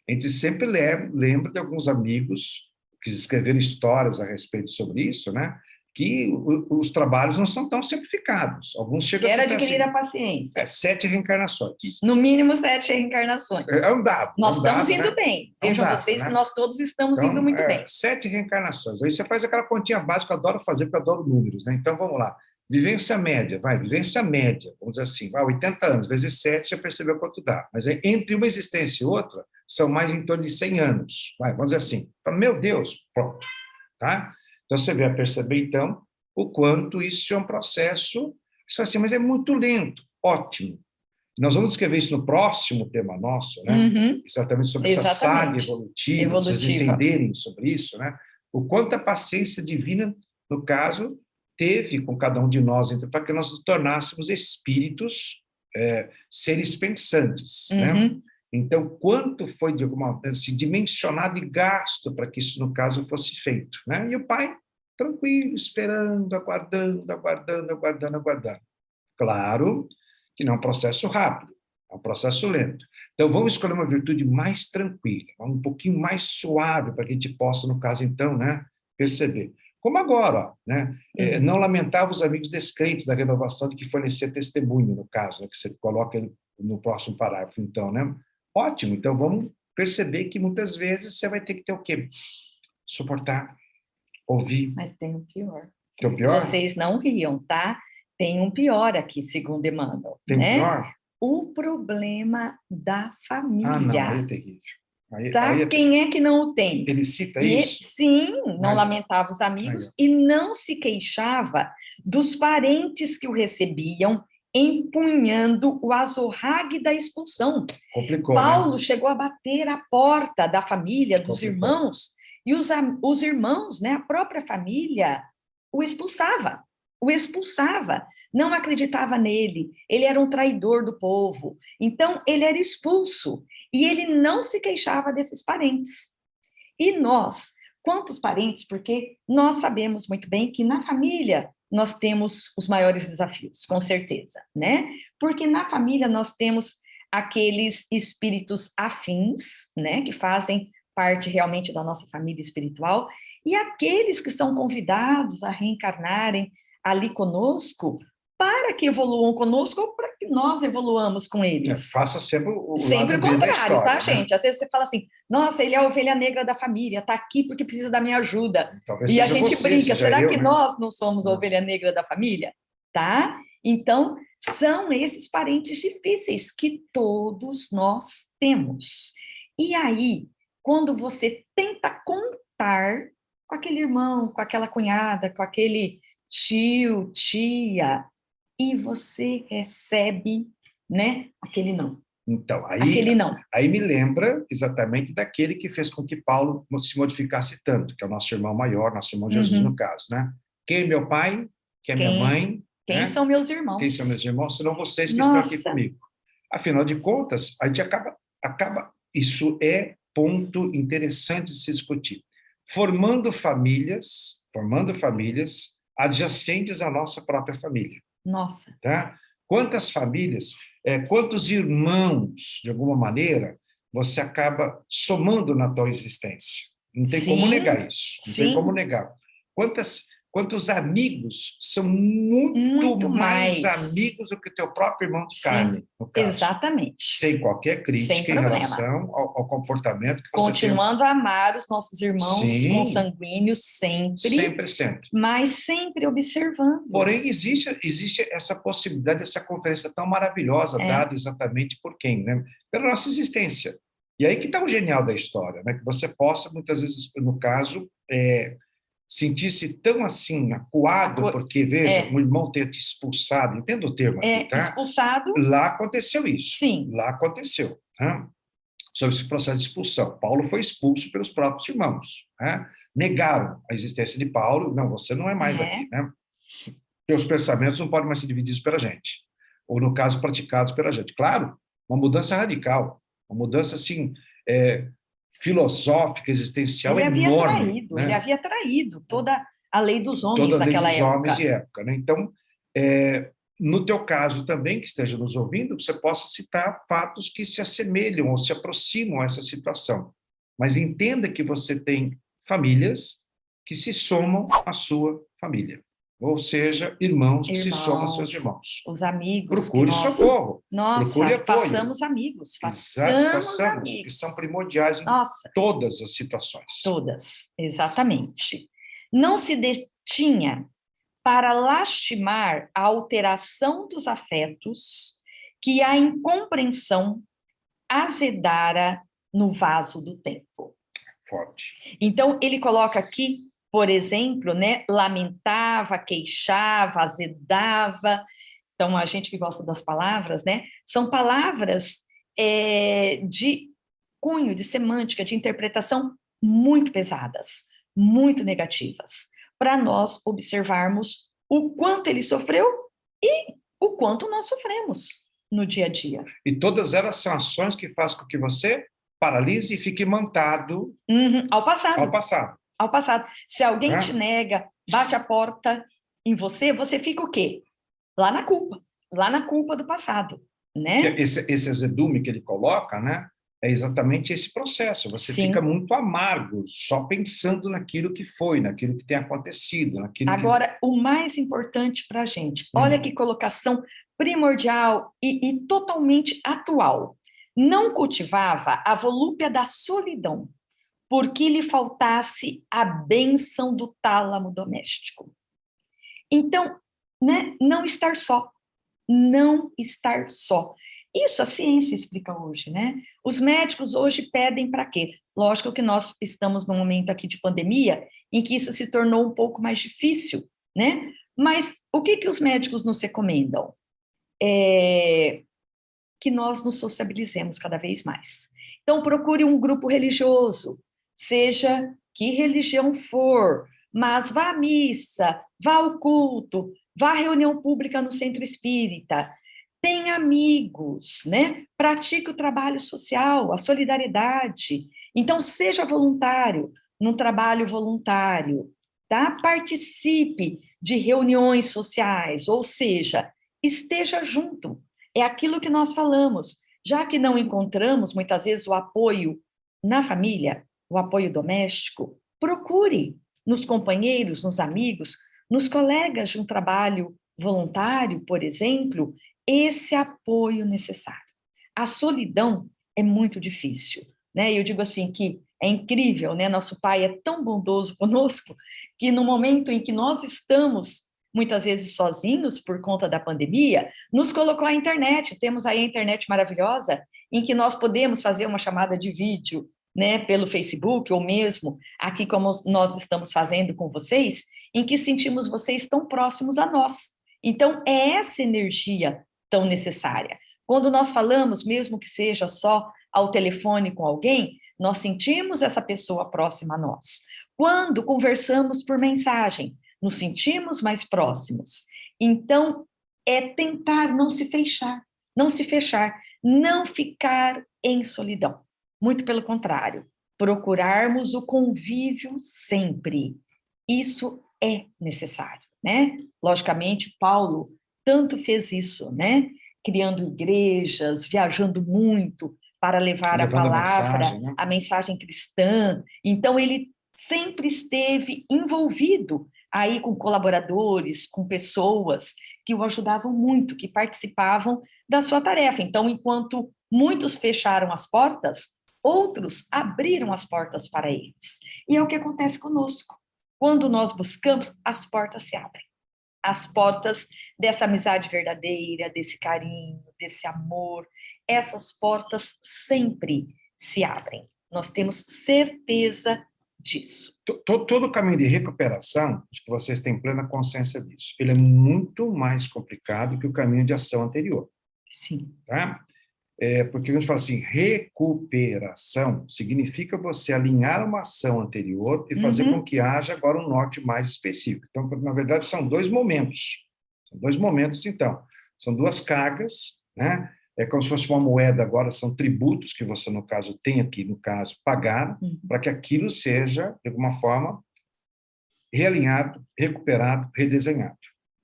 A gente sempre lembra de alguns amigos que escreveram histórias a respeito sobre isso, né? Que os trabalhos não são tão simplificados. Alguns chegam a Quero ser adquirir assim, a paciência. 7 reencarnações. No mínimo 7 reencarnações. É Nós um estamos dado, indo né? bem. É um Vejam dado, vocês que né? nós todos estamos indo Então, muito bem. 7 reencarnações. Aí você faz aquela continha básica que eu adoro fazer, porque eu adoro números, né? Então, vamos lá. Vivência média, vivência média, vamos dizer assim, 80 anos, vezes 7, você percebeu quanto dá. Mas aí, entre uma existência e outra, são mais em torno de 100 anos. Vamos dizer assim. Meu Deus, pronto. Tá? Então, você vai perceber, então, o quanto isso é um processo. Você fala assim, mas é muito lento. Ótimo. Nós vamos escrever isso no próximo tema nosso, né? Uhum, Exatamente sobre essa saga exatamente. evolutiva, para vocês Evolutiva. entenderem sobre isso, né? O quanto a paciência divina, no caso, teve com cada um de nós, para que nós nos tornássemos espíritos, seres pensantes, né? Uhum. Então, quanto foi, de alguma maneira, assim, dimensionado e gasto para que isso, no caso, fosse feito, né? E o pai, tranquilo, esperando, aguardando, aguardando, aguardando, aguardando. Claro que não é um processo rápido, é um processo lento. Então, vamos escolher uma virtude mais tranquila, um pouquinho mais suave, para que a gente possa, no caso, então, né, perceber. Como agora, ó, né? Uhum. Não lamentava os amigos descrentes da renovação de que fornecer testemunho, no caso, né, que você coloca no próximo parágrafo, então, né? Ótimo, então vamos perceber que muitas vezes você vai ter que ter o quê? Suportar, ouvir. Mas tem um pior. Tem o pior? Vocês não riam, tá? Tem um pior aqui, segundo Emmanuel, Tem o né? pior? O problema da Ah, não, aí é família. terrível. Aí Tá? é Quem terrível. é que não o tem? Ele cita E isso? sim, não Aí, lamentava os aí, ó. amigos e não se queixava dos parentes que o recebiam, empunhando o azorrague da expulsão. Complicou, né? Paulo chegou a bater a porta da família, dos Complicou. irmãos, e os irmãos, né, a própria família, o expulsava. O expulsava, não acreditava nele, ele era um traidor do povo. Então, ele era expulso e ele não se queixava desses parentes. E nós, quantos parentes? Porque nós sabemos muito bem que na família nós temos os maiores desafios, com certeza, né? Porque na família nós temos aqueles espíritos afins, né, que fazem parte realmente da nossa família espiritual, e aqueles que são convidados a reencarnarem ali conosco, para que evoluam conosco ou para que nós evoluamos com eles. Faça sempre o Sempre lado o B da contrário, tá, história, né? gente? Às vezes você fala assim, nossa, ele é a ovelha negra da família, tá aqui porque precisa da minha ajuda. Talvez E a seja gente você, brinca, seja será eu, que né? nós não somos a ovelha negra da família? Tá? Então, são esses parentes difíceis que todos nós temos. E aí, quando você tenta contar com aquele irmão, com aquela cunhada, com aquele tio, tia, e você recebe, né, aquele não. Então, Aquele não. aí me lembra exatamente daquele que fez com que Paulo se modificasse tanto, que é o nosso irmão maior, nosso irmão Jesus, no caso, né? Quem é meu pai? Quem é minha mãe? Quem Né? são meus Quem são meus irmãos? irmãos? Senão vocês que estão aqui Nossa, comigo. Afinal de contas, a gente isso é ponto interessante de se discutir. Formando famílias adjacentes à nossa própria família. nossa. Tá? Quantas famílias, quantos irmãos, de alguma maneira, você acaba somando na tua existência? Não tem como negar isso, não tem como negar. Quantos amigos são muito mais amigos do que teu próprio irmão de carne, no caso? Exatamente. Sem qualquer crítica em relação ao comportamento que você continuando a amar os nossos irmãos consanguíneos sempre, mas sempre observando. Porém, existe essa possibilidade, essa conferência tão maravilhosa, dada exatamente por quem? Né? Pela nossa existência. E aí que está o genial da história, né? Que você possa, muitas vezes, no caso, sentir-se tão assim, acuado, porque, veja, um irmão ter te expulsado, entenda o termo aqui, tá? Expulsado. Lá aconteceu isso. Sim. Lá aconteceu. Tá? Sobre esse processo de expulsão. Paulo foi expulso pelos próprios irmãos. Né? Negaram a existência de Paulo. Não, você não é mais aqui, né? Teus pensamentos não podem mais ser divididos pela gente. Ou, no caso, praticados pela gente. Claro, uma mudança radical. Uma mudança, assim, filosófica, existencial enorme. Ele havia traído toda a lei dos homens naquela época. Toda a lei dos homens de época. Né? Então, no teu caso também, que esteja nos ouvindo, você possa citar fatos que se assemelham ou se aproximam a essa situação. Mas entenda que você tem famílias que se somam à sua família. Ou seja, irmãos que se somam aos seus irmãos. Os amigos. Procure socorro. Procure apoio. Façamos amigos. Façamos amigos. Que são primordiais em todas as situações. Todas, exatamente. Não se detinha para lastimar a alteração dos afetos que a incompreensão azedara no vaso do tempo. Forte. Então, ele coloca aqui, por exemplo, né, lamentava, queixava, azedava. Então, a gente que gosta das palavras, né, são palavras de cunho, de semântica, de interpretação muito pesadas, muito negativas, para nós observarmos o quanto ele sofreu e o quanto nós sofremos no dia a dia. E todas elas são ações que fazem com que você paralise e fique imantado ao passado. Ao passado. Se alguém te nega, bate a porta em você, você fica o quê? Lá na culpa do passado, né? Esse azedume que ele coloca, né? É exatamente esse processo. Você fica muito amargo, só pensando naquilo que foi, naquilo que tem acontecido. Agora, o mais importante para a gente, olha que colocação primordial e totalmente atual. Não cultivava a volúpia da solidão, porque lhe faltasse a bênção do tálamo doméstico. Então, né, não estar só. Não estar só. Isso a ciência explica hoje, né? Os médicos hoje pedem para quê? Lógico que nós estamos num momento aqui de pandemia em que isso se tornou um pouco mais difícil, né? Mas o que os médicos nos recomendam? Que nós nos sociabilizemos cada vez mais. Então, procure um grupo religioso, seja que religião for, mas vá à missa, vá ao culto, vá à reunião pública no centro espírita, tenha amigos, né? Pratique o trabalho social, a solidariedade. Então, seja voluntário num trabalho voluntário, tá? Participe de reuniões sociais, ou seja, esteja junto. É aquilo que nós falamos. Já que não encontramos, muitas vezes, o apoio na família, o apoio doméstico, procure nos companheiros, nos amigos, nos colegas de um trabalho voluntário, por exemplo, esse apoio necessário. A solidão é muito difícil, né? Eu digo assim que é incrível, né? Nosso Pai é tão bondoso conosco que no momento em que nós estamos muitas vezes sozinhos por conta da pandemia, nos colocou a internet. Temos aí a internet maravilhosa em que nós podemos fazer uma chamada de vídeo, né, pelo Facebook, ou mesmo aqui como nós estamos fazendo com vocês, em que sentimos vocês tão próximos a nós. Então, é essa energia tão necessária. Quando nós falamos, mesmo que seja só ao telefone com alguém, nós sentimos essa pessoa próxima a nós. Quando conversamos por mensagem, nos sentimos mais próximos. Então, é tentar não se fechar, não ficar em solidão. Muito pelo contrário, procurarmos o convívio sempre. Isso é necessário, né? Logicamente, Paulo tanto fez isso, né? Criando igrejas, viajando muito para levar a palavra, a mensagem cristã. Então, ele sempre esteve envolvido aí com colaboradores, com pessoas que o ajudavam muito, que participavam da sua tarefa. Então, enquanto muitos fecharam as portas, outros abriram as portas para eles. E é o que acontece conosco. Quando nós buscamos, as portas se abrem. As portas dessa amizade verdadeira, desse carinho, desse amor, essas portas sempre se abrem. Nós temos certeza disso. Todo o caminho de recuperação, acho que vocês têm plena consciência disso, ele é muito mais complicado que o caminho de ação anterior. Sim. Tá? Porque a gente fala assim, recuperação significa você alinhar uma ação anterior e fazer com que haja agora um norte mais específico. Então, na verdade, são dois momentos. Então. São duas cargas, né? É como se fosse uma moeda agora, são tributos que você, no caso, tem aqui, no caso, pagar, para que aquilo seja, de alguma forma, realinhado, recuperado, redesenhado.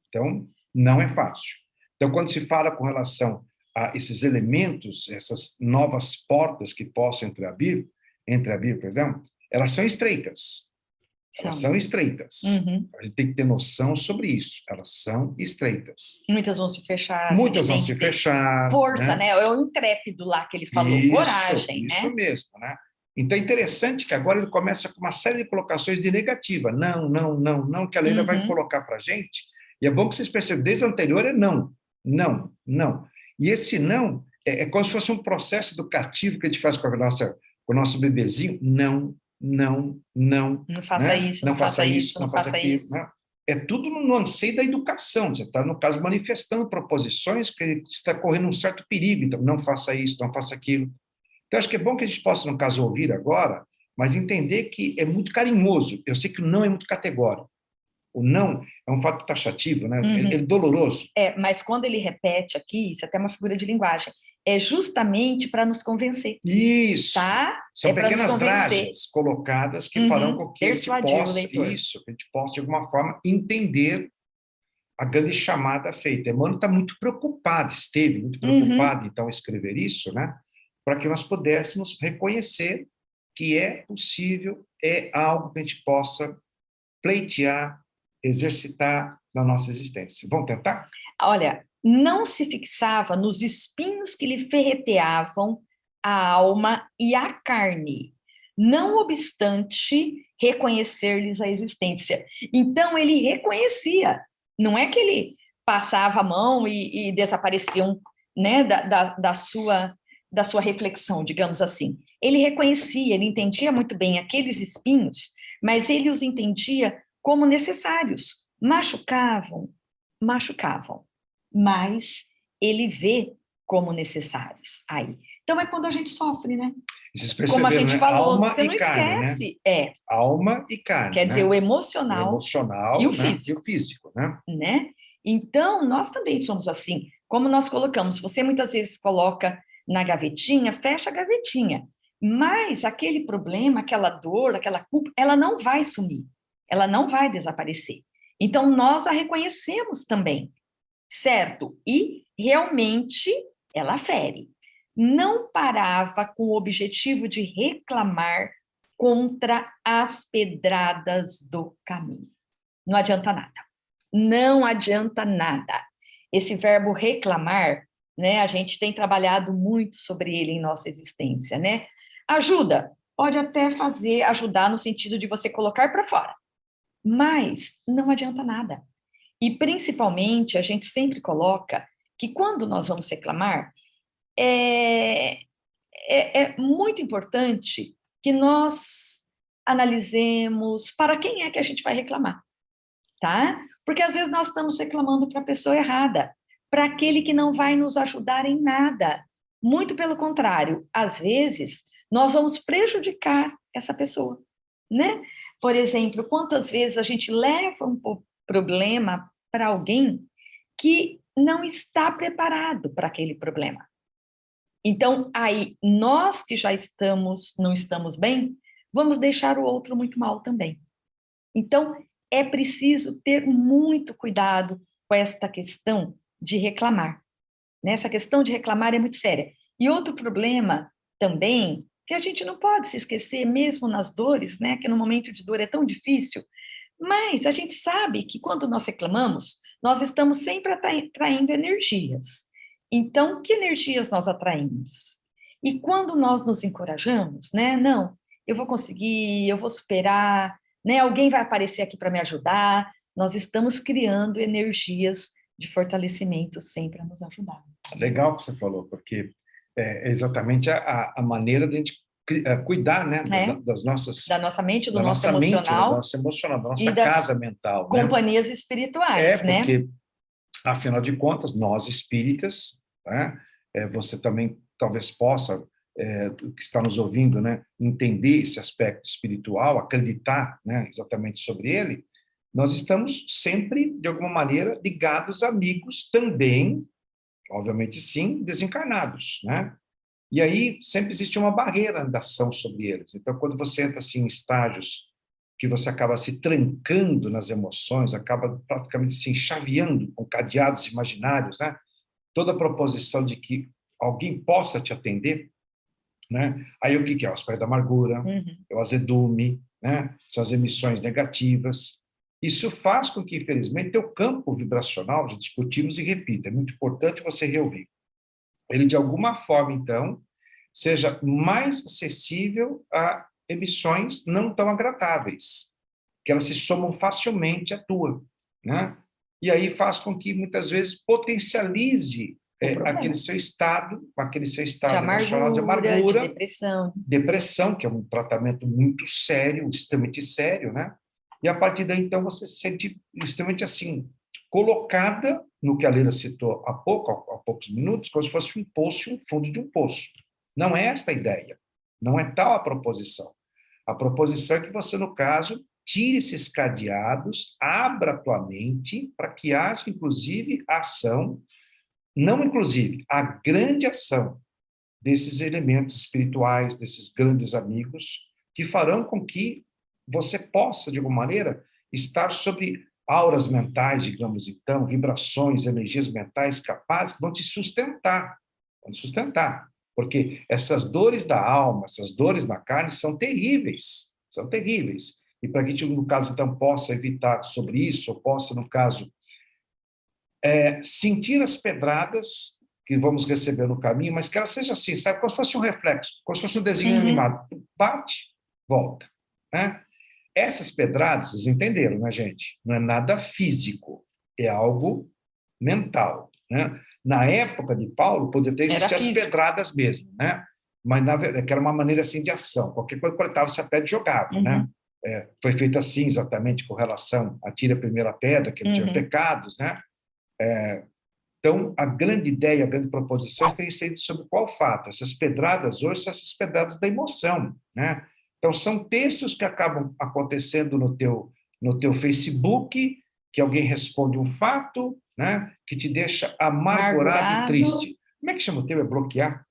Então, não é fácil. Então, quando se fala com relação a esses elementos, essas novas portas que possam entreabrir, elas são estreitas. Elas são estreitas. A gente tem que ter noção sobre isso. Elas são estreitas. Muitas vão se fechar. Muitas vão se fechar. Força, né? É o intrépido lá que ele falou. Isso, coragem, isso né? mesmo, né? Então, é interessante que agora ele começa com uma série de colocações de negativa. Não, que a Leila vai colocar para a gente. E é bom que vocês percebam, desde o anterior é não. E esse não é como se fosse um processo educativo que a gente faz com o nosso bebezinho. Não. Não faça, né? isso, não faça isso, não faça aquilo, isso. Né? É tudo no anseio da educação. Você está, no caso, manifestando proposições que está correndo um certo perigo. Então, não faça isso, não faça aquilo. Então, acho que é bom que a gente possa, no caso, ouvir agora, mas entender que é muito carinhoso. Eu sei que o não é muito categórico. O não é um fato taxativo, né? Ele é doloroso. Mas quando ele repete aqui, isso é até uma figura de linguagem, é justamente para nos convencer. Isso. Tá? São pequenas dragas colocadas que farão com que a gente possa, de alguma forma, entender a grande chamada feita. Emmanuel está muito preocupado, esteve muito preocupado, então, em escrever isso, né? Para que nós pudéssemos reconhecer que é possível, é algo que a gente possa pleitear, exercitar na nossa existência. Vamos tentar? Olha, não se fixava nos espinhos que lhe ferreteavam a alma e a carne, não obstante reconhecer-lhes a existência. Então, ele reconhecia, não é que ele passava a mão e desapareciam, né, da sua reflexão, digamos assim. Ele reconhecia, ele entendia muito bem aqueles espinhos, mas ele os entendia como necessários. Machucavam, mas ele vê como necessários aí. Então, é quando a gente sofre, né? Como a gente falou, alma você não carne, esquece. Né? Alma e carne. Quer dizer, o emocional e o né? físico. E o físico, né? Então, nós também somos assim. Como nós colocamos, você muitas vezes coloca na gavetinha, fecha a gavetinha. Mas aquele problema, aquela dor, aquela culpa, ela não vai sumir. Ela não vai desaparecer. Então, nós a reconhecemos também, certo? E, realmente, ela fere. Não parava com o objetivo de reclamar contra as pedradas do caminho. Não adianta nada. Não adianta nada. Esse verbo reclamar, né? A gente tem trabalhado muito sobre ele em nossa existência, né? Ajuda, pode até ajudar no sentido de você colocar para fora, mas não adianta nada. E, principalmente, a gente sempre coloca que quando nós vamos reclamar, é muito importante que nós analisemos para quem é que a gente vai reclamar, tá? Porque às vezes nós estamos reclamando para a pessoa errada, para aquele que não vai nos ajudar em nada. Muito pelo contrário, às vezes nós vamos prejudicar essa pessoa, né? Por exemplo, quantas vezes a gente leva um problema para alguém que não está preparado para aquele problema. Então, aí, nós que já não estamos bem, vamos deixar o outro muito mal também. Então, é preciso ter muito cuidado com esta questão de reclamar. Né? Essa questão de reclamar é muito séria. E outro problema também, que a gente não pode se esquecer, mesmo nas dores, né? Que no momento de dor é tão difícil, mas a gente sabe que quando nós reclamamos, nós estamos sempre atraindo energias. Então, que energias nós atraímos? E quando nós nos encorajamos, né? Não, eu vou conseguir, eu vou superar, né? Alguém vai aparecer aqui para me ajudar. Nós estamos criando energias de fortalecimento sempre a nos ajudar. Legal que você falou, porque é exatamente a maneira de a gente cuidar, né, das nossas... Da nossa mente, do da nosso nossa mente, emocional. do nosso emocional, da nossa e das casa mental. Né? Companhias espirituais, né? Porque, afinal de contas, nós espíritas, né, você também talvez possa, que está nos ouvindo, né, entender esse aspecto espiritual, acreditar, né, exatamente sobre ele, nós estamos sempre, de alguma maneira, ligados a amigos também, obviamente sim, desencarnados, né? E aí sempre existe uma barreira da ação sobre eles. Então, quando você entra assim, em estágios que você acaba se trancando nas emoções, acaba praticamente se enxaveando com cadeados imaginários, né? Toda a proposição de que alguém possa te atender, né? Aí o que é? O aspecto da amargura, é o azedume, né? São as emissões negativas. Isso faz com que, infelizmente, teu campo vibracional, já discutimos e repito, é muito importante você reouvir. Ele, de alguma forma, então, seja mais acessível a emissões não tão agradáveis, que elas se somam facilmente à tua, né? E aí faz com que, muitas vezes, potencialize aquele seu estado emocional de amargura, de depressão, que é um tratamento muito sério, extremamente sério, né? E a partir daí, então, você se sente extremamente assim, colocada no que a Leila citou há poucos minutos, como se fosse um poço, um fundo de um poço. Não é esta a ideia, não é tal a proposição. A proposição é que você, no caso, tire esses cadeados, abra a tua mente para que haja, inclusive, a ação, não inclusive, a grande ação desses elementos espirituais, desses grandes amigos, que farão com que você possa, de alguma maneira, estar sobre auras mentais, digamos então, vibrações, energias mentais capazes que vão te sustentar, porque essas dores da alma, essas dores na carne são terríveis, e para que a gente, no caso, então, possa evitar sobre isso, ou possa, no caso, sentir as pedradas que vamos receber no caminho, mas que ela seja assim, sabe, como se fosse um reflexo, como se fosse um desenho animado, bate, volta, né? Essas pedradas, vocês entenderam, né, gente? Não é nada físico, é algo mental, né? Na época de Paulo, podia ter existido as pedradas mesmo, né? Mas, na verdade, que era uma maneira assim de ação. Qualquer coisa coletava-se a pedra e jogava, né? Foi feito assim, exatamente, com relação a tira a primeira pedra, que não tinha pecados, né? Então, a grande ideia, a grande proposição tem sido sobre qual fato? Essas pedradas hoje são essas pedradas da emoção, né? Então, são textos que acabam acontecendo no teu Facebook, que alguém responde um fato, né, que te deixa amargurado e triste. Como é que chama o teu? É bloquear?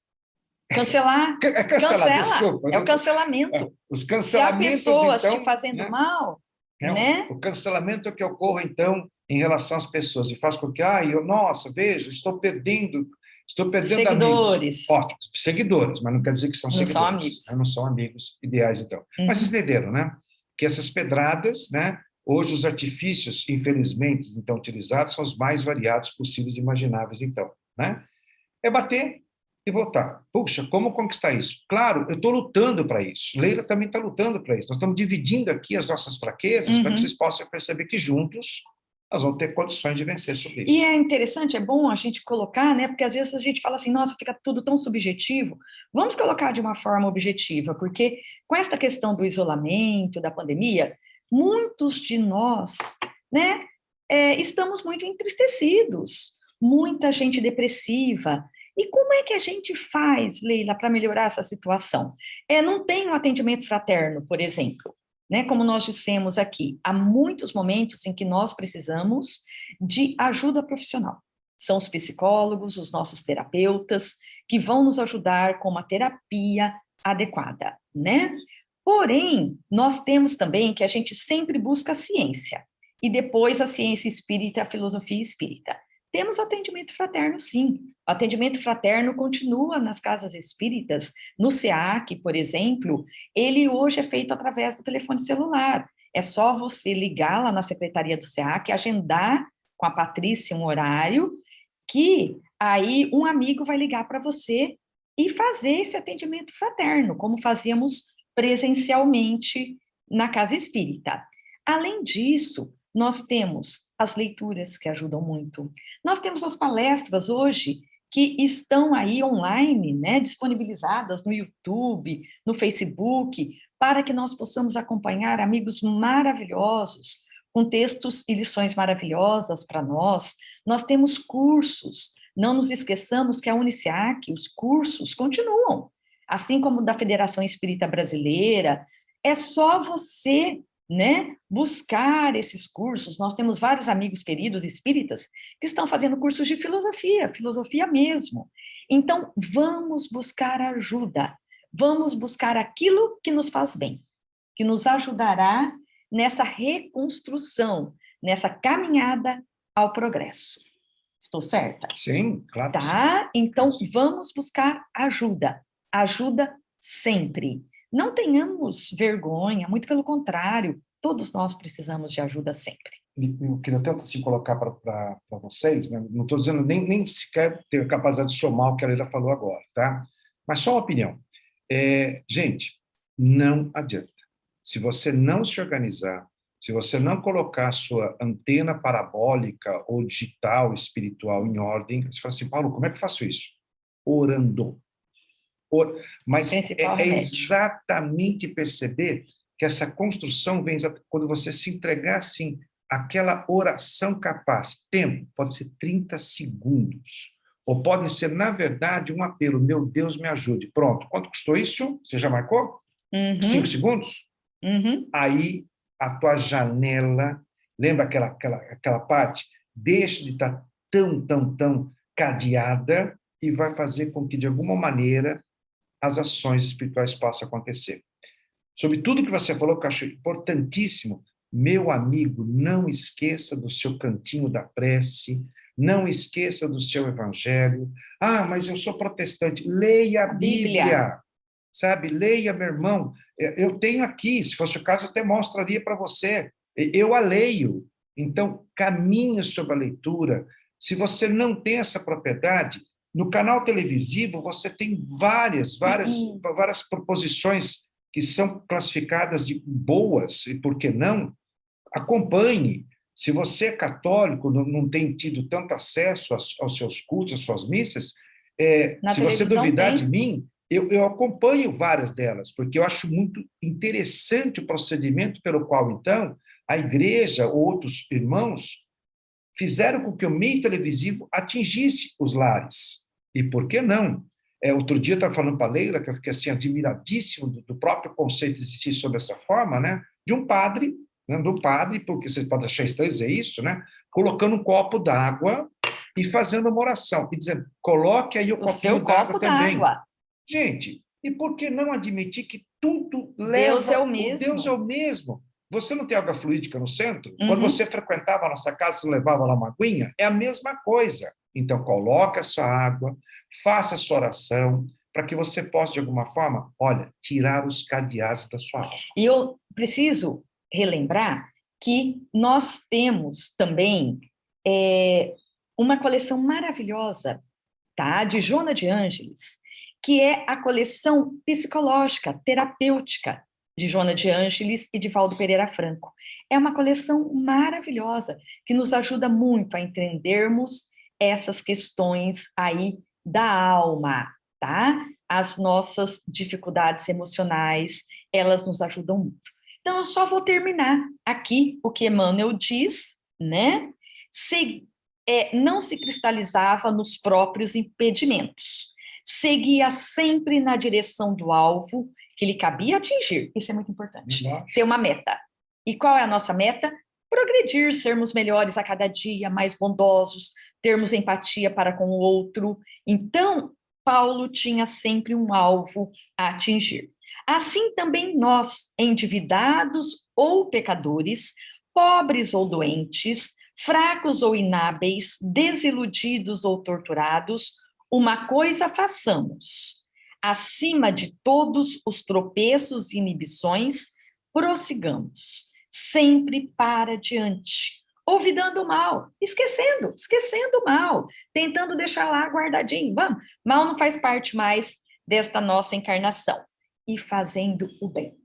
Cancelar. Cancelar, desculpa. É o cancelamento. Os cancelamentos, se há pessoas então, te fazendo mal, né? O cancelamento que ocorre, então, em relação às pessoas, e faz com que, nossa, veja, estou perdendo seguidores. Amigos. Ótimo, seguidores, mas não quer dizer que são seguidores. São amigos. Não são amigos ideais, então. Mas vocês entenderam, né? Que essas pedradas, né? Hoje os artifícios, infelizmente, então, utilizados são os mais variados possíveis e imagináveis, então, né? É bater e voltar. Puxa, como conquistar isso? Claro, eu estou lutando para isso. Leila também está lutando para isso. Nós estamos dividindo aqui as nossas fraquezas para que vocês possam perceber que juntos nós vamos ter condições de vencer sobre isso. E é interessante, é bom a gente colocar, né? Porque às vezes a gente fala assim, nossa, fica tudo tão subjetivo. Vamos colocar de uma forma objetiva, porque com esta questão do isolamento, da pandemia, muitos de nós, né, estamos muito entristecidos, muita gente depressiva. E como é que a gente faz, Leila, para melhorar essa situação? Não tem um atendimento fraterno, por exemplo, né? Como nós dissemos aqui, há muitos momentos em que nós precisamos de ajuda profissional. São os psicólogos, os nossos terapeutas, que vão nos ajudar com uma terapia adequada, né? Porém, nós temos também que a gente sempre busca a ciência, e depois a ciência espírita e a filosofia espírita. Temos o atendimento fraterno, sim. O atendimento fraterno continua nas casas espíritas, no SEAC, por exemplo, ele hoje é feito através do telefone celular. É só você ligar lá na secretaria do SEAC, agendar com a Patrícia um horário, que aí um amigo vai ligar para você e fazer esse atendimento fraterno, como fazíamos presencialmente na casa espírita. Além disso, nós temos as leituras que ajudam muito. Nós temos as palestras hoje que estão aí online, né, disponibilizadas no YouTube, no Facebook, para que nós possamos acompanhar amigos maravilhosos, com textos e lições maravilhosas para nós. Nós temos cursos, não nos esqueçamos que a Uniciac, os cursos continuam, assim como da Federação Espírita Brasileira. É só você, né, buscar esses cursos. Nós temos vários amigos queridos espíritas que estão fazendo cursos de filosofia, filosofia mesmo. Então, vamos buscar ajuda, vamos buscar aquilo que nos faz bem, que nos ajudará nessa reconstrução, nessa caminhada ao progresso. Estou certa? Sim, claro que sim. Tá? Então, vamos buscar ajuda. Ajuda sempre. Não tenhamos vergonha, muito pelo contrário, todos nós precisamos de ajuda sempre. Eu queria tanto assim, colocar para vocês, né? Não estou dizendo nem sequer ter a capacidade de somar o que a Leila falou agora, tá? Mas só uma opinião. Gente, não adianta. Se você não se organizar, se você não colocar a sua antena parabólica ou digital, espiritual em ordem, você fala assim, Paulo, como é que eu faço isso? Orando. Mas é exatamente perceber que essa construção vem quando você se entregar assim, aquela oração capaz. Tempo, pode ser 30 segundos. Ou pode ser, na verdade, um apelo. Meu Deus, me ajude. Pronto. Quanto custou isso? Você já marcou? 5 segundos? Aí, a tua janela, lembra aquela parte? Deixa de estar tão cadeada e vai fazer com que, de alguma maneira, as ações espirituais possam acontecer. Sobre tudo que você falou, que eu acho importantíssimo, meu amigo, não esqueça do seu cantinho da prece, não esqueça do seu evangelho. Ah, mas eu sou protestante. Leia a Bíblia. Sabe? Leia, meu irmão. Eu tenho aqui, se fosse o caso, eu até mostraria para você. Eu a leio. Então, caminhe sobre a leitura. Se você não tem essa propriedade, no canal televisivo você tem várias proposições que são classificadas de boas, e por que não? Acompanhe. Se você é católico, não tem tido tanto acesso aos seus cultos, às suas missas, se você duvidar de mim, eu acompanho várias delas, porque eu acho muito interessante o procedimento pelo qual, então, a igreja ou outros irmãos fizeram com que o meio televisivo atingisse os lares. E por que não? Outro dia eu estava falando para a Leila, que eu fiquei assim, admiradíssimo do próprio conceito de existir sob essa forma, né? De um padre, porque você pode achar estranho dizer isso, né? Colocando um copo d'água e fazendo uma oração, e dizendo, coloque aí o copinho d'água também. Gente, e por que não admitir que tudo leva... Deus é o mesmo. Deus é o mesmo. Você não tem água fluídica no centro? Quando você frequentava a nossa casa, você levava lá uma aguinha? É a mesma coisa. Então, coloque a sua água, faça a sua oração, para que você possa, de alguma forma, tirar os cadeados da sua alma. E eu preciso relembrar que nós temos também uma coleção maravilhosa, tá? De Joana de Ângeles, que é a coleção psicológica, terapêutica, de Joana de Ângeles e de Valdo Pereira Franco. É uma coleção maravilhosa, que nos ajuda muito a entendermos essas questões aí da alma, tá? As nossas dificuldades emocionais, elas nos ajudam muito. Então, eu só vou terminar aqui o que Emmanuel diz, né? Não se cristalizava nos próprios impedimentos, seguia sempre na direção do alvo que lhe cabia atingir. Isso é muito importante. Ter uma meta. E qual é a nossa meta? Progredir, sermos melhores a cada dia, mais bondosos, termos empatia para com o outro. Então, Paulo tinha sempre um alvo a atingir. Assim também nós, endividados ou pecadores, pobres ou doentes, fracos ou inábeis, desiludidos ou torturados, uma coisa façamos. Acima de todos os tropeços e inibições, prossigamos, sempre para diante, olvidando o mal, esquecendo o mal, tentando deixar lá guardadinho. Vamos, mal não faz parte mais desta nossa encarnação. E fazendo o bem.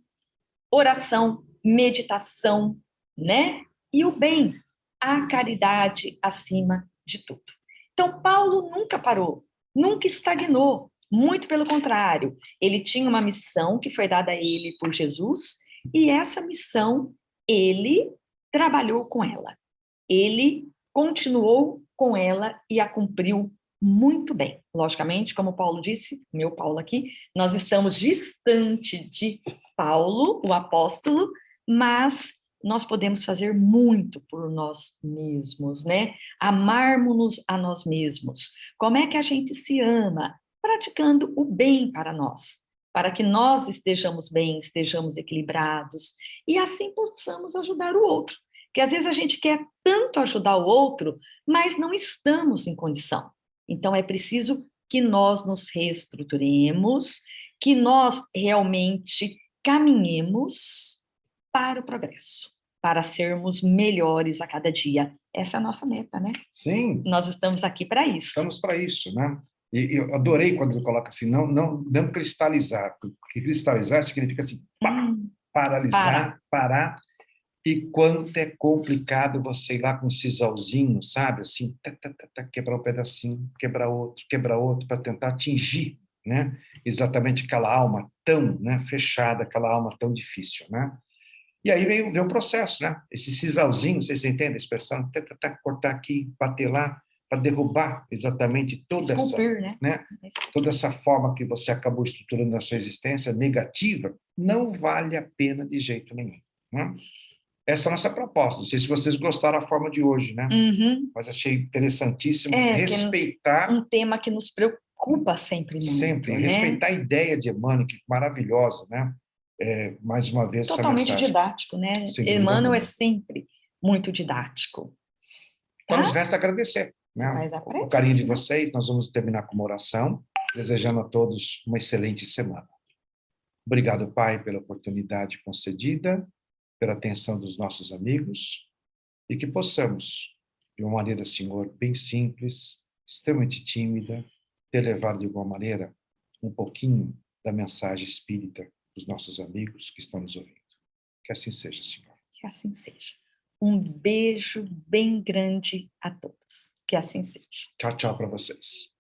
Oração, meditação, né? E o bem, a caridade acima de tudo. Então, Paulo nunca parou, nunca estagnou, muito pelo contrário. Ele tinha uma missão que foi dada a ele por Jesus, e essa missão, ele trabalhou com ela. Ele continuou com ela e a cumpriu muito bem. Logicamente, como Paulo disse, meu Paulo aqui, nós estamos distante de Paulo, o apóstolo, mas nós podemos fazer muito por nós mesmos, né? Amarmos-nos a nós mesmos. Como é que a gente se ama? Praticando o bem para nós, para que nós estejamos bem, estejamos equilibrados, e assim possamos ajudar o outro. Porque às vezes a gente quer tanto ajudar o outro, mas não estamos em condição. Então, é preciso que nós nos reestruturemos, que nós realmente caminhemos para o progresso, para sermos melhores a cada dia. Essa é a nossa meta, né? Sim. Nós estamos aqui para isso. Estamos para isso, né? E eu adorei quando ele coloca assim, não cristalizar, porque cristalizar significa assim, paralisar, parar. E quanto é complicado você ir lá com um sisalzinho, sabe? Assim, quebrar um pedacinho, quebrar outro, para tentar atingir, né? Exatamente aquela alma tão, né, fechada, aquela alma tão difícil, né? E aí vem o processo, né? Esse sisalzinho, vocês entendem a expressão? Cortar aqui, bater lá, para derrubar exatamente toda Esculpir, essa, né? Toda essa forma que você acabou estruturando na sua existência negativa, não vale a pena de jeito nenhum, né? Essa é a nossa proposta. Não sei se vocês gostaram da forma de hoje, né? Uhum. Mas achei interessantíssimo respeitar... Um tema que nos preocupa sempre muito. Sempre. Né? Respeitar a ideia de Emmanuel, que maravilhosa, né? Mais uma vez, totalmente essa mensagem. didático, né? Emmanuel é sempre muito didático. Então, nos resta agradecer, né? O carinho de vocês. Nós vamos terminar com uma oração, desejando a todos uma excelente semana. Obrigado, Pai, pela oportunidade concedida, pela atenção dos nossos amigos, e que possamos, de uma maneira, Senhor, bem simples, extremamente tímida, ter levado de alguma maneira um pouquinho da mensagem espírita dos nossos amigos que estão nos ouvindo. Que assim seja, Senhor. Que assim seja. Um beijo bem grande a todos. Que assim seja. Tchau, tchau para vocês.